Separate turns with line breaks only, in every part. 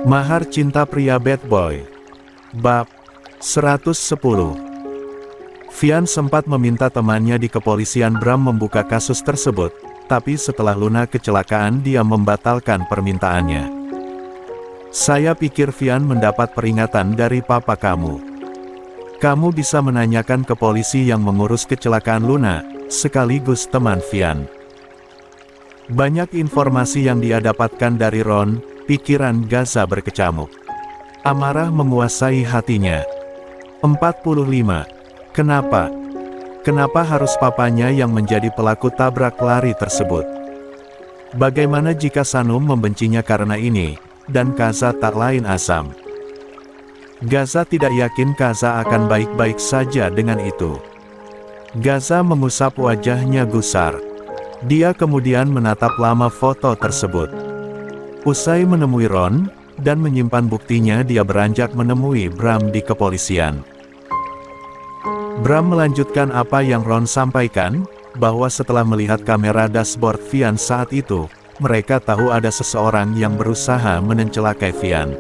Mahar Cinta Pria Bad Boy. Bab 110. Vian sempat meminta temannya di kepolisian Bram membuka kasus tersebut, tapi setelah Luna kecelakaan dia membatalkan permintaannya. Saya pikir Vian mendapat peringatan dari papa kamu. Kamu bisa menanyakan ke polisi yang mengurus kecelakaan Luna, sekaligus teman Vian. Banyak informasi yang dia dapatkan dari Ron. Pikiran Gaza berkecamuk. Amarah menguasai hatinya. 45. Kenapa? Kenapa harus papanya yang menjadi pelaku tabrak lari tersebut? Bagaimana jika Sanum membencinya karena ini, dan Gaza tak lain asam? Gaza tidak yakin Gaza akan baik-baik saja dengan itu. Gaza mengusap wajahnya gusar. Dia kemudian menatap lama foto tersebut. Usai menemui Ron, dan menyimpan buktinya dia beranjak menemui Bram di kepolisian. Bram melanjutkan apa yang Ron sampaikan, bahwa setelah melihat kamera dashboard Vian saat itu, mereka tahu ada seseorang yang berusaha mencelakai Vian.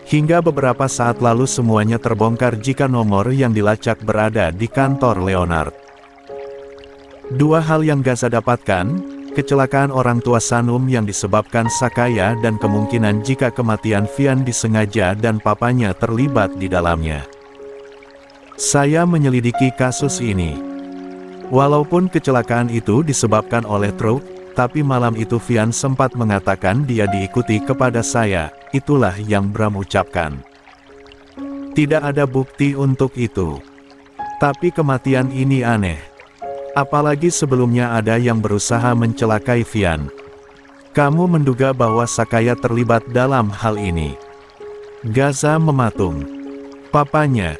Hingga beberapa saat lalu semuanya terbongkar jika nomor yang dilacak berada di kantor Leonard. Dua hal yang Gaza dapatkan, kecelakaan orang tua Sanum yang disebabkan Sakaya dan kemungkinan jika kematian Vian disengaja dan papanya terlibat di dalamnya. Saya menyelidiki kasus ini. Walaupun kecelakaan itu disebabkan oleh truk, tapi malam itu Vian sempat mengatakan dia diikuti kepada saya, itulah yang Bram ucapkan. Tidak ada bukti untuk itu. Tapi kematian ini aneh. Apalagi sebelumnya ada yang berusaha mencelakai Vian. Kamu menduga bahwa Sakaya terlibat dalam hal ini? Gaza mematung. Papanya.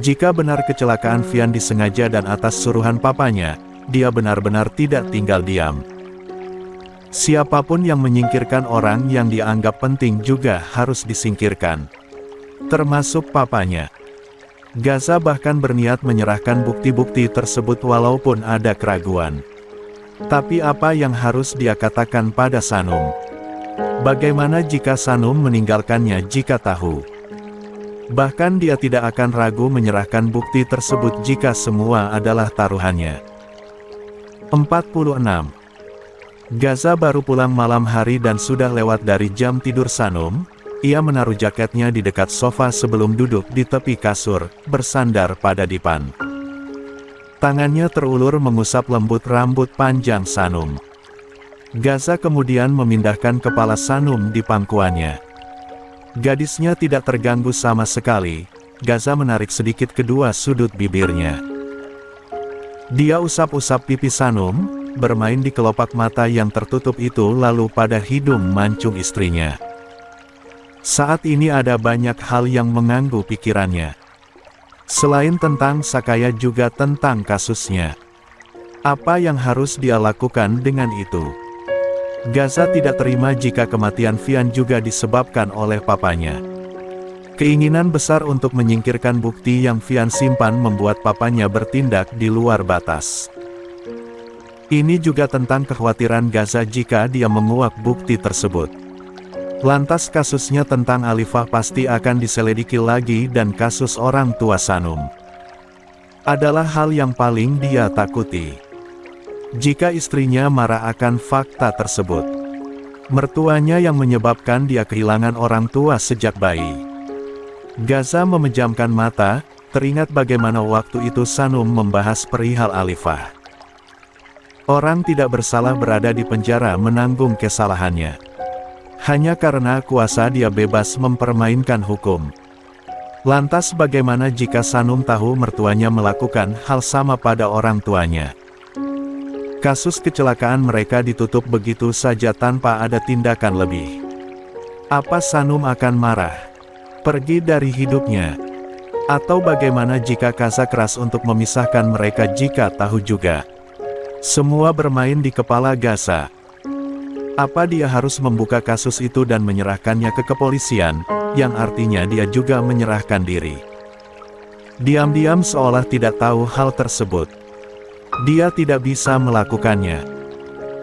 Jika benar kecelakaan Vian disengaja dan atas suruhan papanya, dia benar-benar tidak tinggal diam. Siapapun yang menyingkirkan orang yang dianggap penting juga harus disingkirkan. Termasuk papanya. Gaza bahkan berniat menyerahkan bukti-bukti tersebut walaupun ada keraguan. Tapi apa yang harus dia katakan pada Sanum? Bagaimana jika Sanum meninggalkannya jika tahu? Bahkan dia tidak akan ragu menyerahkan bukti tersebut jika semua adalah taruhannya. 46. Gaza baru pulang malam hari dan sudah lewat dari jam tidur Sanum. Ia menaruh jaketnya di dekat sofa sebelum duduk di tepi kasur, bersandar pada dipan. Tangannya terulur mengusap lembut rambut panjang Sanum. Gaza kemudian memindahkan kepala Sanum di pangkuannya. Gadisnya tidak terganggu sama sekali. Gaza menarik sedikit kedua sudut bibirnya. Dia usap-usap pipi Sanum, bermain di kelopak mata yang tertutup itu lalu pada hidung mancung istrinya. Saat ini ada banyak hal yang mengganggu pikirannya. Selain tentang Sakaya juga tentang kasusnya. Apa yang harus dia lakukan dengan itu? Gaza tidak terima jika kematian Vian juga disebabkan oleh papanya. Keinginan besar untuk menyingkirkan bukti yang Vian simpan membuat papanya bertindak di luar batas. Ini juga tentang kekhawatiran Gaza jika dia menguak bukti tersebut. Lantas kasusnya tentang Alifah pasti akan diselidiki lagi dan kasus orang tua Sanum adalah hal yang paling dia takuti. Jika istrinya marah akan fakta tersebut, mertuanya yang menyebabkan dia kehilangan orang tua sejak bayi. Gaza memejamkan mata, teringat bagaimana waktu itu Sanum membahas perihal Alifah. Orang tidak bersalah berada di penjara menanggung kesalahannya. Hanya karena kuasa dia bebas mempermainkan hukum. Lantas bagaimana jika Sanum tahu mertuanya melakukan hal sama pada orang tuanya? Kasus kecelakaan mereka ditutup begitu saja tanpa ada tindakan lebih. Apa Sanum akan marah? Pergi dari hidupnya? Atau bagaimana jika Gaza keras untuk memisahkan mereka jika tahu juga? Semua bermain di kepala Gaza. Apa dia harus membuka kasus itu dan menyerahkannya ke kepolisian, yang artinya dia juga menyerahkan diri. Diam-diam seolah tidak tahu hal tersebut. Dia tidak bisa melakukannya.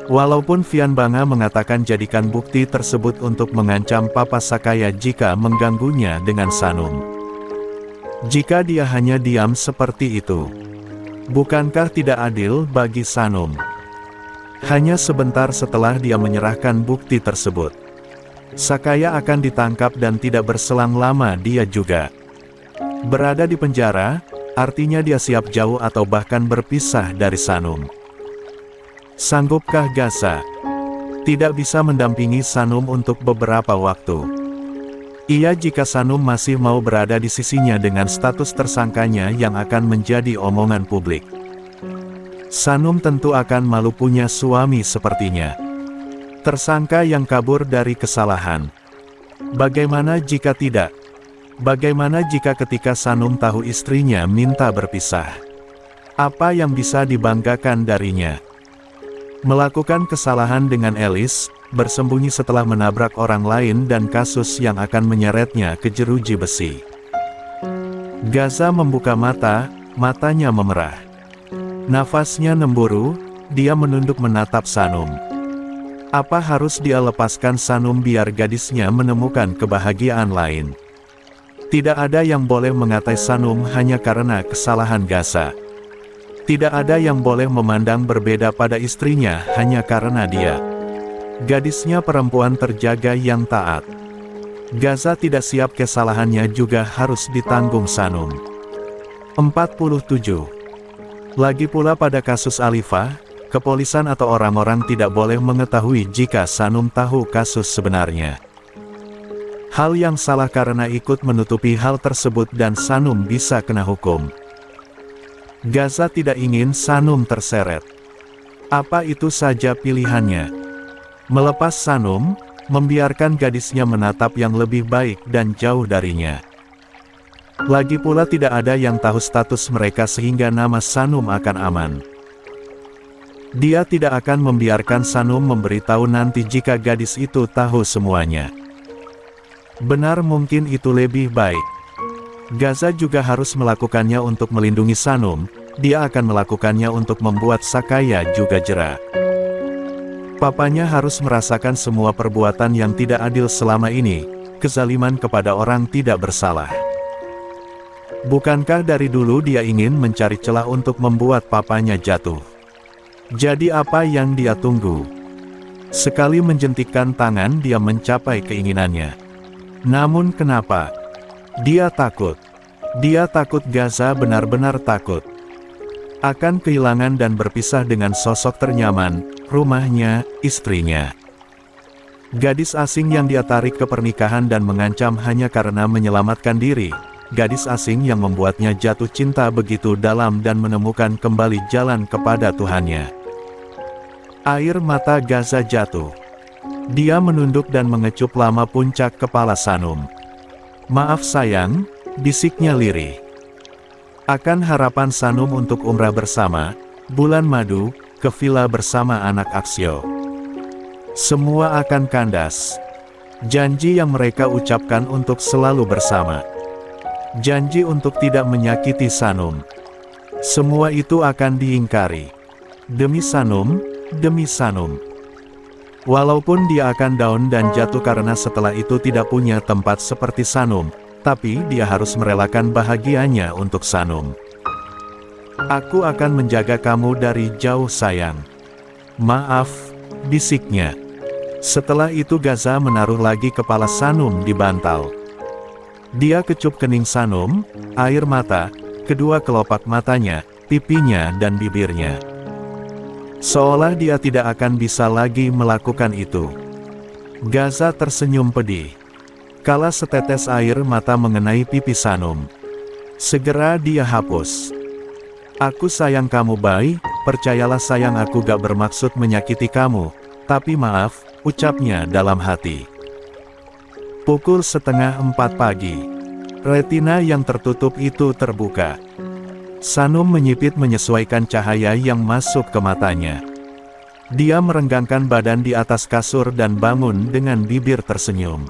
Walaupun Vian Banga mengatakan jadikan bukti tersebut untuk mengancam Papa Sakaya jika mengganggunya dengan Sanum. Jika dia hanya diam seperti itu, bukankah tidak adil bagi Sanum? Hanya sebentar setelah dia menyerahkan bukti tersebut, Sakaya akan ditangkap dan tidak berselang lama dia juga berada di penjara, artinya dia siap jauh atau bahkan berpisah dari Sanum. Sanggupkah Gaza? Tidak bisa mendampingi Sanum untuk beberapa waktu. Ia jika Sanum masih mau berada di sisinya dengan status tersangkanya yang akan menjadi omongan publik. Sanum tentu akan malu punya suami sepertinya. Tersangka yang kabur dari kesalahan. Bagaimana jika tidak? Bagaimana jika ketika Sanum tahu istrinya minta berpisah? Apa yang bisa dibanggakan darinya? Melakukan kesalahan dengan Elis, bersembunyi setelah menabrak orang lain dan kasus yang akan menyeretnya ke jeruji besi. Gaza membuka mata, matanya memerah. Nafasnya nemburu, dia menunduk menatap Sanum. Apa harus dia lepaskan Sanum biar gadisnya menemukan kebahagiaan lain? Tidak ada yang boleh mengatai Sanum hanya karena kesalahan Gaza. Tidak ada yang boleh memandang berbeda pada istrinya hanya karena dia gadisnya perempuan terjaga yang taat. Gaza tidak siap kesalahannya juga harus ditanggung Sanum. 47. Lagi pula pada kasus Alifah, kepolisian atau orang-orang tidak boleh mengetahui jika Sanum tahu kasus sebenarnya. Hal yang salah karena ikut menutupi hal tersebut dan Sanum bisa kena hukum. Gaza tidak ingin Sanum terseret. Apa itu saja pilihannya? Melepas Sanum, membiarkan gadisnya menatap yang lebih baik dan jauh darinya. Lagi pula tidak ada yang tahu status mereka sehingga nama Sanum akan aman. Dia tidak akan membiarkan Sanum memberitahu nanti jika gadis itu tahu semuanya. Benar mungkin itu lebih baik. Gaza juga harus melakukannya untuk melindungi Sanum, dia akan melakukannya untuk membuat Sakaya juga jera. Papanya harus merasakan semua perbuatan yang tidak adil selama ini, kezaliman kepada orang tidak bersalah. Bukankah dari dulu dia ingin mencari celah untuk membuat papanya jatuh? Jadi apa yang dia tunggu? Sekali menjentikkan tangan dia mencapai keinginannya. Namun kenapa? Dia takut. Dia takut Gaza benar-benar takut. Akan kehilangan dan berpisah dengan sosok ternyaman, rumahnya, istrinya. Gadis asing yang dia tarik ke pernikahan dan mengancam hanya karena menyelamatkan diri. Gadis asing yang membuatnya jatuh cinta begitu dalam dan menemukan kembali jalan kepada Tuhannya. Air mata Gaza jatuh. Dia menunduk dan mengecup lama puncak kepala Sanum. Maaf sayang, bisiknya lirih. Akan harapan Sanum untuk umrah bersama, bulan madu, ke villa bersama anak Aksyo. Semua akan kandas. Janji yang mereka ucapkan untuk selalu bersama. Janji untuk tidak menyakiti Sanum. Semua itu akan diingkari. Demi Sanum, demi Sanum. Walaupun dia akan down dan jatuh karena setelah itu tidak punya tempat seperti Sanum, tapi dia harus merelakan bahagianya untuk Sanum. Aku akan menjaga kamu dari jauh sayang. Maaf, bisiknya. Setelah itu Gaza menaruh lagi kepala Sanum di bantal. Dia kecup kening Sanum, air mata, kedua kelopak matanya, pipinya dan bibirnya. Seolah dia tidak akan bisa lagi melakukan itu. Gaza tersenyum pedih. Kala setetes air mata mengenai pipi Sanum. Segera dia hapus. Aku sayang kamu Bai, percayalah sayang aku gak bermaksud menyakiti kamu, tapi maaf, ucapnya dalam hati. Pukul 3:30 pagi. Retina yang tertutup itu terbuka. Sanum menyipit menyesuaikan cahaya yang masuk ke matanya. Dia merenggangkan badan di atas kasur dan bangun dengan bibir tersenyum.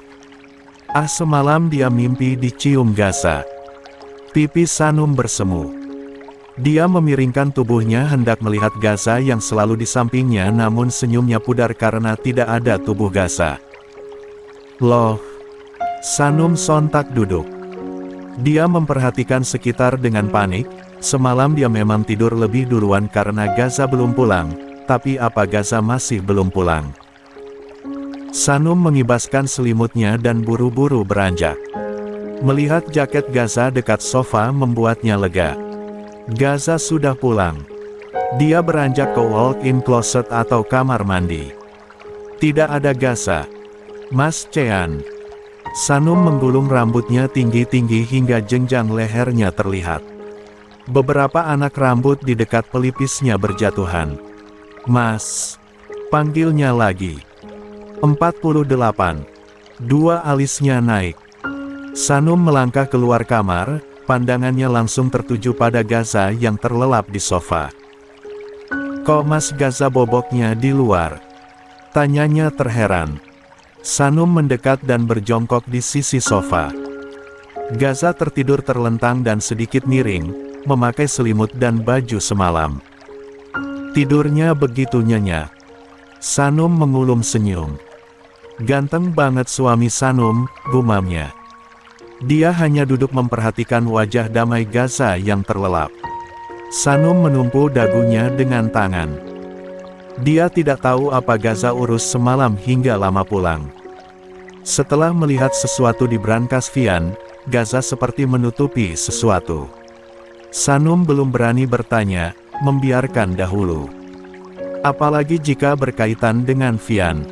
Semalam dia mimpi dicium Gaza. Pipi Sanum bersemu. Dia memiringkan tubuhnya hendak melihat Gaza yang selalu di sampingnya, namun senyumnya pudar karena tidak ada tubuh Gaza. Loh. Sanum sontak duduk. Dia memperhatikan sekitar dengan panik. Semalam dia memang tidur lebih duluan karena Gaza belum pulang. Tapi apa Gaza masih belum pulang? Sanum mengibaskan selimutnya dan buru-buru beranjak. Melihat jaket Gaza dekat sofa membuatnya lega. Gaza sudah pulang. Dia beranjak ke walk-in closet atau kamar mandi. Tidak ada Gaza. Mas Chean. Sanum menggulung rambutnya tinggi-tinggi hingga jenjang lehernya terlihat. Beberapa anak rambut di dekat pelipisnya berjatuhan. Mas. Panggilnya lagi. 48. Dua alisnya naik. Sanum melangkah keluar kamar, pandangannya langsung tertuju pada Gaza yang terlelap di sofa. Kok Mas Gaza boboknya di luar? Tanyanya terheran. Sanum mendekat dan berjongkok di sisi sofa. Gaza tertidur terlentang dan sedikit miring, memakai selimut dan baju semalam. Tidurnya begitu nyenyak. Sanum mengulum senyum. Ganteng banget suami Sanum, gumamnya. Dia hanya duduk memperhatikan wajah damai Gaza yang terlelap. Sanum menumpu dagunya dengan tangan. Dia tidak tahu apa Gaza urus semalam hingga lama pulang. Setelah melihat sesuatu di brankas Vian, Gaza seperti menutupi sesuatu. Sanum belum berani bertanya, membiarkan dahulu. Apalagi jika berkaitan dengan Vian.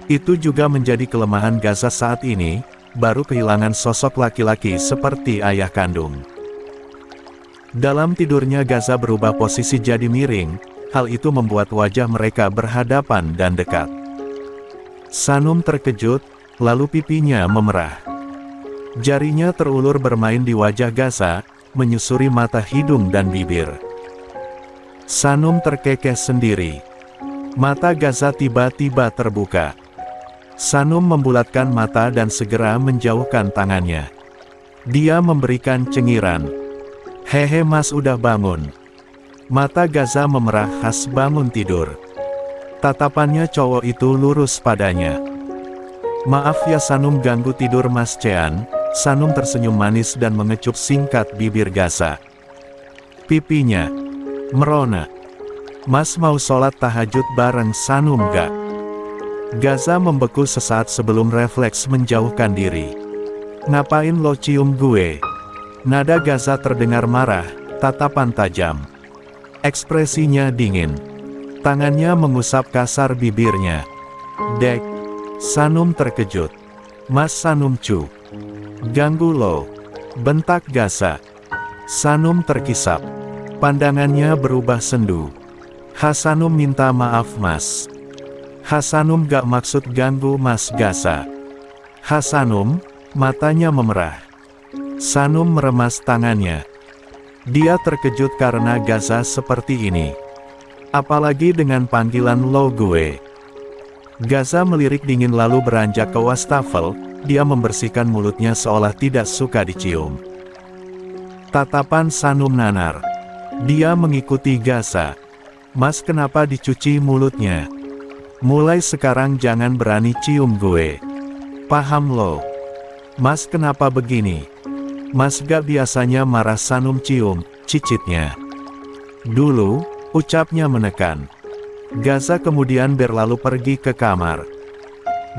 Itu juga menjadi kelemahan Gaza saat ini, baru kehilangan sosok laki-laki seperti ayah kandung. Dalam tidurnya Gaza berubah posisi jadi miring, hal itu membuat wajah mereka berhadapan dan dekat. Sanum terkejut, lalu pipinya memerah. Jarinya terulur bermain di wajah Gaza, menyusuri mata, hidung dan bibir. Sanum terkekeh sendiri. Mata Gaza tiba-tiba terbuka. Sanum membulatkan mata dan segera menjauhkan tangannya. Dia memberikan cengiran. Hehe Mas udah bangun. Mata Gaza memerah khas bangun tidur. Tatapannya cowok itu lurus padanya. Maaf ya Sanum ganggu tidur Mas Chean. Sanum tersenyum manis dan mengecup singkat bibir Gaza. Pipinya merona. Mas mau sholat tahajud bareng Sanum gak? Gaza membeku sesaat sebelum refleks menjauhkan diri. Ngapain lo cium gue? Nada Gaza terdengar marah, tatapan tajam. Ekspresinya dingin. Tangannya mengusap kasar bibirnya. Dek. Sanum terkejut. Mas Sanum cu. Ganggu lo. Bentak Gaza. Sanum terkisap. Pandangannya berubah sendu. Sanum minta maaf Mas. Sanum gak maksud ganggu Mas Gaza. Sanum, matanya memerah. Sanum meremas tangannya. Dia terkejut karena Gaza seperti ini. Apalagi dengan panggilan lo gue. Gaza melirik dingin lalu beranjak ke wastafel, dia membersihkan mulutnya seolah tidak suka dicium. Tatapan Sanum nanar. Dia mengikuti Gaza. Mas kenapa dicuci mulutnya? Mulai sekarang jangan berani cium gue. Paham lo? Mas kenapa begini? Mas gak biasanya marah. Sanum cium cicitnya. Dulu, ucapnya menekan. Gaza kemudian berlalu pergi ke kamar.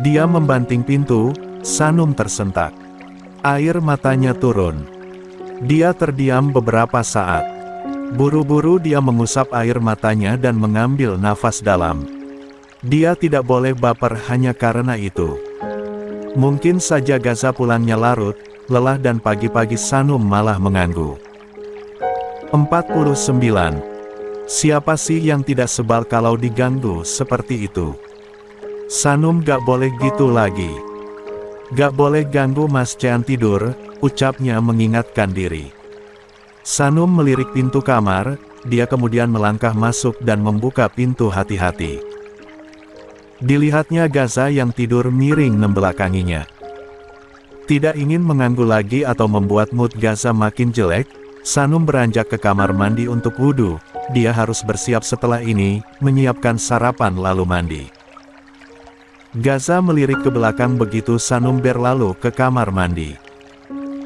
Dia membanting pintu, Sanum tersentak. Air matanya turun. Dia terdiam beberapa saat. Buru-buru dia mengusap air matanya dan mengambil nafas dalam. Dia tidak boleh baper hanya karena itu. Mungkin saja Gaza pulangnya larut, lelah dan pagi-pagi Sanum malah mengganggu. 49. Siapa sih yang tidak sebal kalau diganggu seperti itu? Sanum gak boleh gitu lagi. Gak boleh ganggu Mas Chean tidur, ucapnya mengingatkan diri. Sanum melirik pintu kamar, dia kemudian melangkah masuk dan membuka pintu hati-hati. Dilihatnya Gaza yang tidur miring membelakanginya. Tidak ingin mengganggu lagi atau membuat mood Gaza makin jelek, Sanum beranjak ke kamar mandi untuk wudhu. Dia harus bersiap setelah ini, menyiapkan sarapan lalu mandi. Gaza melirik ke belakang begitu Sanum berlalu ke kamar mandi.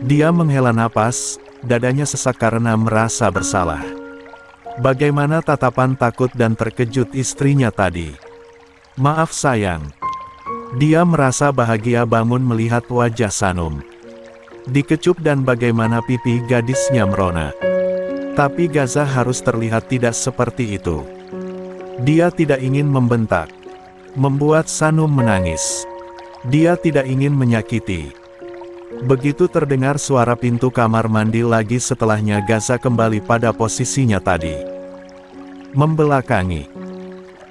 Dia menghela napas, dadanya sesak karena merasa bersalah. Bagaimana tatapan takut dan terkejut istrinya tadi. Maaf sayang. Dia merasa bahagia bangun melihat wajah Sanum. Dikecup dan bagaimana pipi gadisnya merona. Tapi Gaza harus terlihat tidak seperti itu. Dia tidak ingin membentak, membuat Sanum menangis. Dia tidak ingin menyakiti. Begitu terdengar suara pintu kamar mandi lagi setelahnya Gaza kembali pada posisinya tadi. Membelakangi.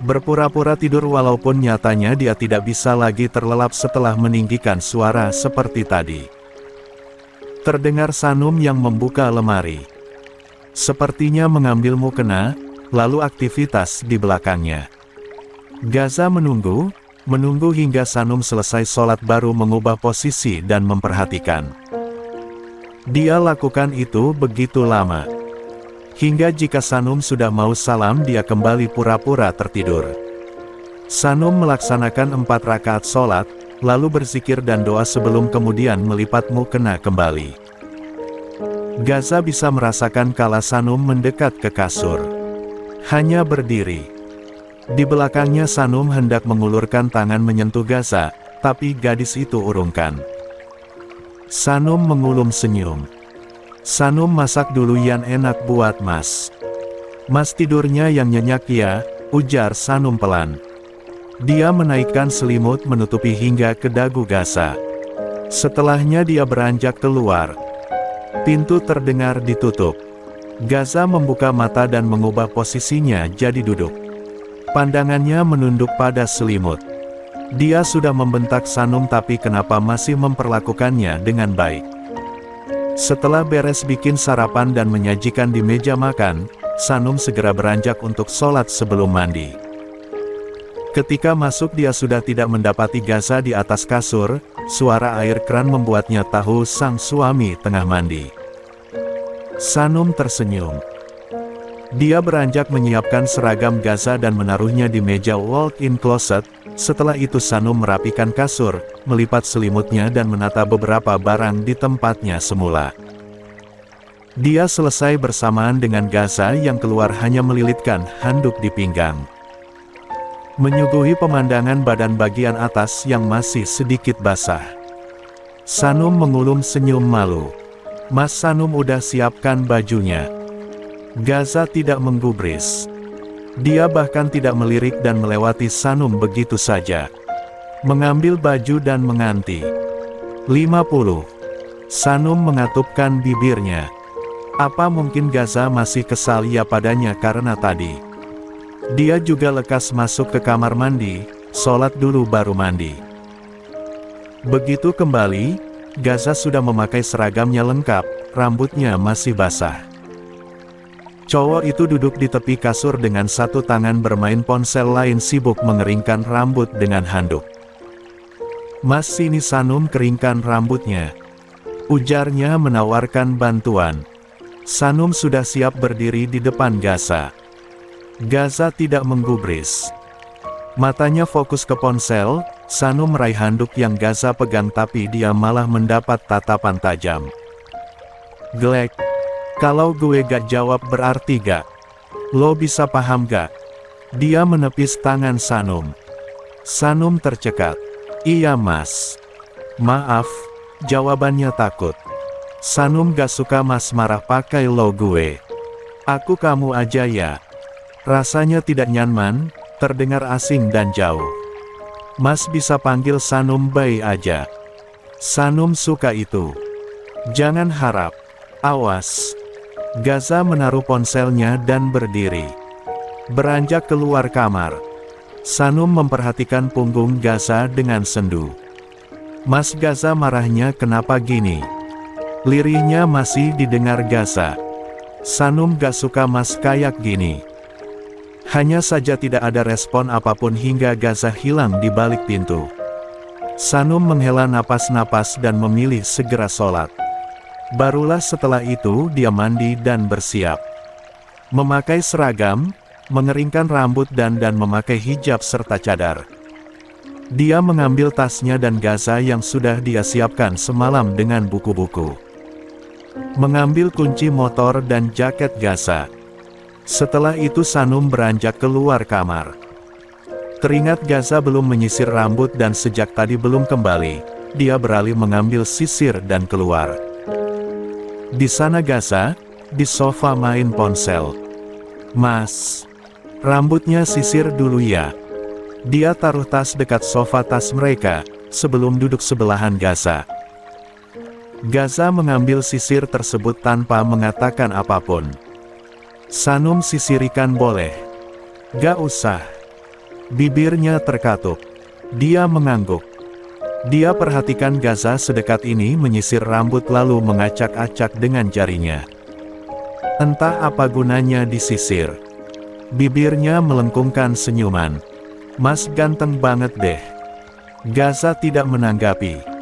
Berpura-pura tidur walaupun nyatanya dia tidak bisa lagi terlelap setelah meninggikan suara seperti tadi. Terdengar Sanum yang membuka lemari. Sepertinya mengambil mukena, lalu aktivitas di belakangnya. Gaza menunggu hingga Sanum selesai sholat baru mengubah posisi dan memperhatikan. Dia lakukan itu begitu lama. Hingga jika Sanum sudah mau salam dia kembali pura-pura tertidur. Sanum melaksanakan 4 rakaat sholat, lalu berzikir dan doa sebelum kemudian melipat mukena kembali. Gaza bisa merasakan kala Sanum mendekat ke kasur. Hanya berdiri. Di belakangnya Sanum hendak mengulurkan tangan menyentuh Gaza, tapi gadis itu urungkan. Sanum mengulum senyum. Sanum masak dulu yang enak buat Mas. Mas tidurnya yang nyenyak ya, ujar Sanum pelan. Dia menaikkan selimut menutupi hingga ke dagu Gaza. Setelahnya dia beranjak keluar. Pintu terdengar ditutup. Gaza membuka mata dan mengubah posisinya jadi duduk. Pandangannya menunduk pada selimut. Dia sudah membentak Sanum tapi kenapa masih memperlakukannya dengan baik. Setelah beres bikin sarapan dan menyajikan di meja makan, Sanum segera beranjak untuk sholat sebelum mandi. Ketika masuk dia sudah tidak mendapati Gaza di atas kasur, suara air keran membuatnya tahu sang suami tengah mandi. Sanum tersenyum. Dia beranjak menyiapkan seragam Gaza dan menaruhnya di meja walk-in closet. Setelah itu Sanum merapikan kasur, melipat selimutnya dan menata beberapa barang di tempatnya semula. Dia selesai bersamaan dengan Gaza yang keluar hanya melilitkan handuk di pinggang. Menyuguhi pemandangan badan bagian atas yang masih sedikit basah. Sanum mengulum senyum malu. Mas Sanum udah siapkan bajunya. Gaza tidak menggubris. Dia bahkan tidak melirik dan melewati Sanum begitu saja. Mengambil baju dan menganti. 50. Sanum mengatupkan bibirnya. Apa mungkin Gaza masih kesal ya padanya karena tadi. Dia juga lekas masuk ke kamar mandi, sholat dulu baru mandi. Begitu kembali, Gaza sudah memakai seragamnya lengkap, rambutnya masih basah. Cowok itu duduk di tepi kasur dengan satu tangan bermain ponsel lain sibuk mengeringkan rambut dengan handuk. Mas sini Sanum keringkan rambutnya. Ujarnya menawarkan bantuan. Sanum sudah siap berdiri di depan Gaza. Gaza tidak menggubris. Matanya fokus ke ponsel, Sanum meraih handuk yang Gaza pegang tapi dia malah mendapat tatapan tajam. Glek. Kalau gue gak jawab berarti gak. Lo bisa paham gak? Dia menepis tangan Sanum. Sanum tercekat. Iya mas. Maaf, jawabannya takut. Sanum gak suka mas marah pakai lo gue. Aku kamu aja ya. Rasanya tidak nyaman, terdengar asing dan jauh. Mas bisa panggil Sanum Bay aja. Sanum suka itu. Jangan harap. Awas. Gaza menaruh ponselnya dan berdiri. Beranjak keluar kamar. Sanum memperhatikan punggung Gaza dengan sendu. Mas Gaza marahnya kenapa gini? Lirihnya masih didengar Gaza. Sanum gak suka mas kayak gini. Hanya saja tidak ada respon apapun hingga Gaza hilang di balik pintu. Sanum menghela napas-napas dan memilih segera sholat. Barulah setelah itu dia mandi dan bersiap. Memakai seragam, mengeringkan rambut dan memakai hijab serta cadar. Dia mengambil tasnya dan Gaza yang sudah dia siapkan semalam dengan buku-buku. Mengambil kunci motor dan jaket Gaza. Setelah itu Sanum beranjak keluar kamar. Teringat Gaza belum menyisir rambut dan sejak tadi belum kembali, dia beralih mengambil sisir dan keluar. Di sana Gaza, di sofa main ponsel. Mas, rambutnya sisir dulu ya. Dia taruh tas dekat sofa tas mereka, sebelum duduk sebelahan Gaza. Gaza mengambil sisir tersebut tanpa mengatakan apapun. Sanum sisirikan boleh. Gak usah. Bibirnya terkatup. Dia mengangguk. Dia perhatikan Gaza sedekat ini menyisir rambut lalu mengacak-acak dengan jarinya. Entah apa gunanya disisir. Bibirnya melengkungkan senyuman. Mas ganteng banget deh. Gaza tidak menanggapi.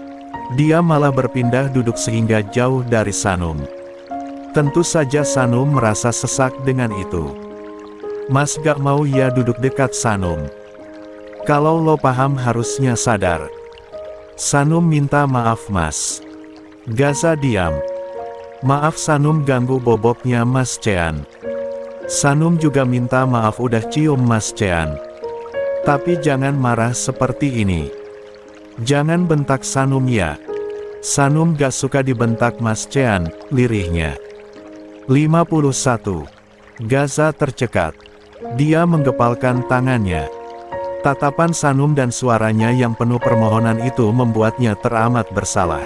Dia malah berpindah duduk sehingga jauh dari Sanum. Tentu saja Sanum merasa sesak dengan itu. Mas gak mau ya duduk dekat Sanum. Kalau lo paham harusnya sadar. Sanum minta maaf mas. Gaza diam. Maaf Sanum ganggu boboknya Mas Chean. Sanum juga minta maaf udah cium Mas Chean. Tapi jangan marah seperti ini. Jangan bentak Sanum ya. Sanum gak suka dibentak Mas Chean, lirihnya. 51. Gaza tercekat. Dia menggepalkan tangannya. Tatapan Sanum dan suaranya yang penuh permohonan itu membuatnya teramat bersalah.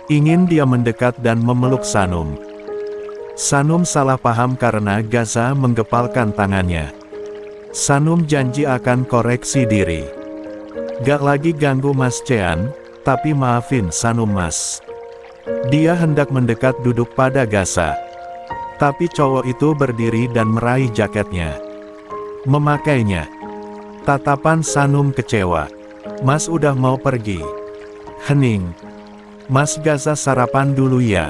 Ingin dia mendekat dan memeluk Sanum. Sanum salah paham karena Gaza menggepalkan tangannya. Sanum janji akan koreksi diri. Gak lagi ganggu Mas Chean, tapi maafin Sanum mas. Dia hendak mendekat duduk pada Gaza. Tapi cowok itu berdiri dan meraih jaketnya. Memakainya. Tatapan Sanum kecewa. Mas udah mau pergi. Hening. Mas Gaza sarapan dulu ya.